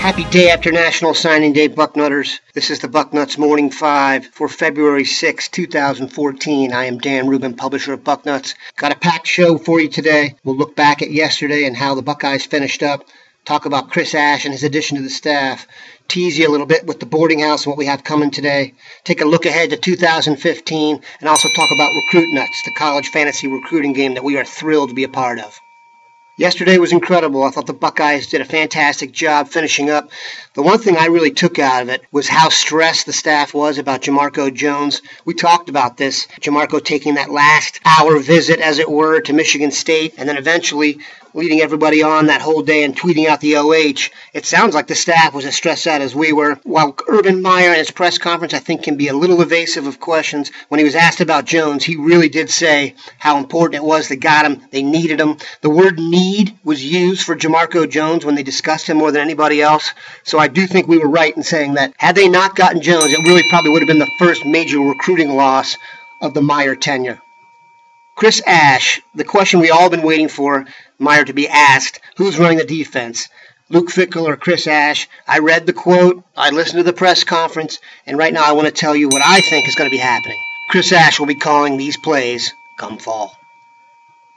Happy day after National Signing Day, Bucknutters. This is the Bucknuts Morning 5 for February 6, 2014. I am Dan Rubin, publisher of Bucknuts. Got a packed show for you today. We'll look back at yesterday and how the Buckeyes finished up, talk about Chris Ash and his addition to the staff, tease you a little bit with the boarding house and what we have coming today, take a look ahead to 2015, and also talk about Recruit Nuts, the college fantasy recruiting game that we are thrilled to be a part of. Yesterday was incredible. I thought the Buckeyes did a fantastic job finishing up. The one thing I really took out of it was how stressed the staff was about Jamarco Jones. We talked about this, Jamarco taking that last hour visit, as it were, to Michigan State, and then eventually leading everybody on that whole day and tweeting out the OH. It sounds like the staff was as stressed out as we were. While Urban Meyer in his press conference, I think, can be a little evasive of questions, when he was asked about Jones, he really did say how important it was they got him, they needed him. The word need was used for Jamarco Jones when they discussed him more than anybody else. So I do think we were right in saying that had they not gotten Jones, it really probably would have been the first major recruiting loss of the Meyer tenure. Chris Ash, the question we all been waiting for Meyer to be asked, who's running the defense? Luke Fickell or Chris Ash? I read the quote, I listened to the press conference, and right now I want to tell you what I think is going to be happening. Chris Ash will be calling these plays come fall.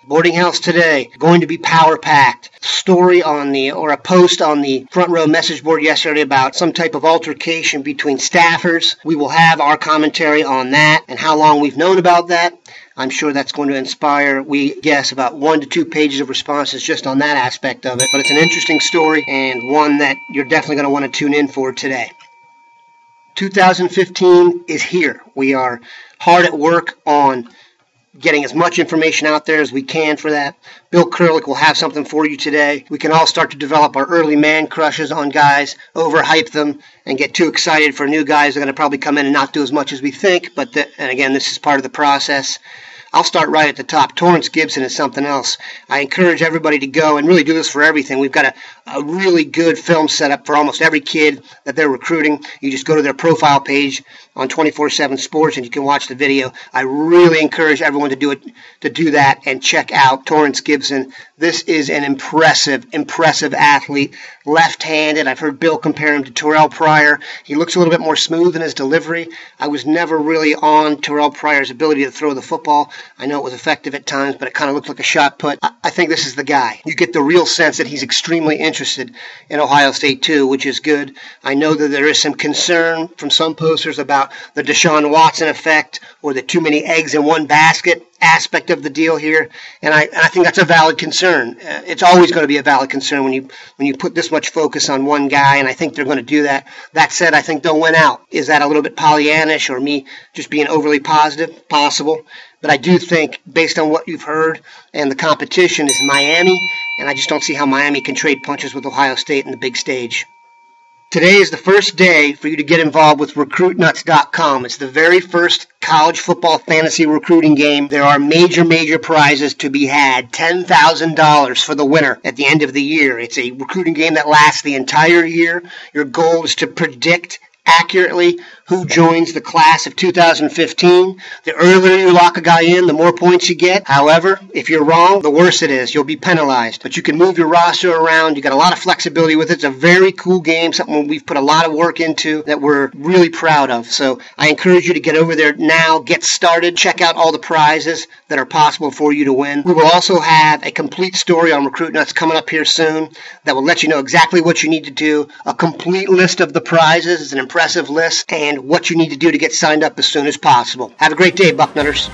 Boarding house today, going to be power-packed. Story on a post on the front row message board yesterday about some type of altercation between staffers. We will have our commentary on that and how long we've known about that. I'm sure that's going to inspire, we guess, about 1 to 2 pages of responses just on that aspect of it. But it's an interesting story and one that you're definitely going to want to tune in for today. 2015 is here. We are hard at work on getting as much information out there as we can for that. Bill Kurlick will have something for you today. We can all start to develop our early man crushes on guys, overhype them, and get too excited for new guys that are going to probably come in and not do as much as we think. And again, this is part of the process. I'll start right at the top. Torrance Gibson is something else. I encourage everybody to go and really do this for everything. We've got a really good film set up for almost every kid that they're recruiting. You just go to their profile page on 24/7 Sports and you can watch the video. I really encourage everyone to do that and check out Torrance Gibson. This is an impressive athlete. Left-handed. I've heard Bill compare him to Terrell Pryor. He looks a little bit more smooth in his delivery. I was never really on Terrell Pryor's ability to throw the football. I know it was effective at times, but it kind of looked like a shot put. I think this is the guy. You get the real sense that he's extremely interested in Ohio State too, which is good. I know that there is some concern from some posters about the Deshaun Watson effect or the too many eggs in one basket aspect of the deal here, and I think that's a valid concern. It's always going to be a valid concern when you put this much focus on one guy, and I think they're going to do that. That said, I think they'll win out. Is that a little bit Pollyannish or me just being overly positive? Possible. But I do think, based on what you've heard, and the competition is Miami, and I just don't see how Miami can trade punches with Ohio State in the big stage. Today is the first day for you to get involved with RecruitNuts.com. It's the very first college football fantasy recruiting game. There are major prizes to be had. $10,000 for the winner at the end of the year. It's a recruiting game that lasts the entire year. Your goal is to predict accurately who joins the class of 2015. The earlier you lock a guy in, the more points you get. However, if you're wrong, the worse it is. You'll be penalized. But you can move your roster around. You got a lot of flexibility with it. It's a very cool game, something we've put a lot of work into that we're really proud of. So I encourage you to get over there now, get started, check out all the prizes that are possible for you to win. We will also have a complete story on Recruit Nuts coming up here soon that will let you know exactly what you need to do, a complete list of the prizes. It's an impressive list, and what you need to do to get signed up as soon as possible. Have a great day, Bucknutters.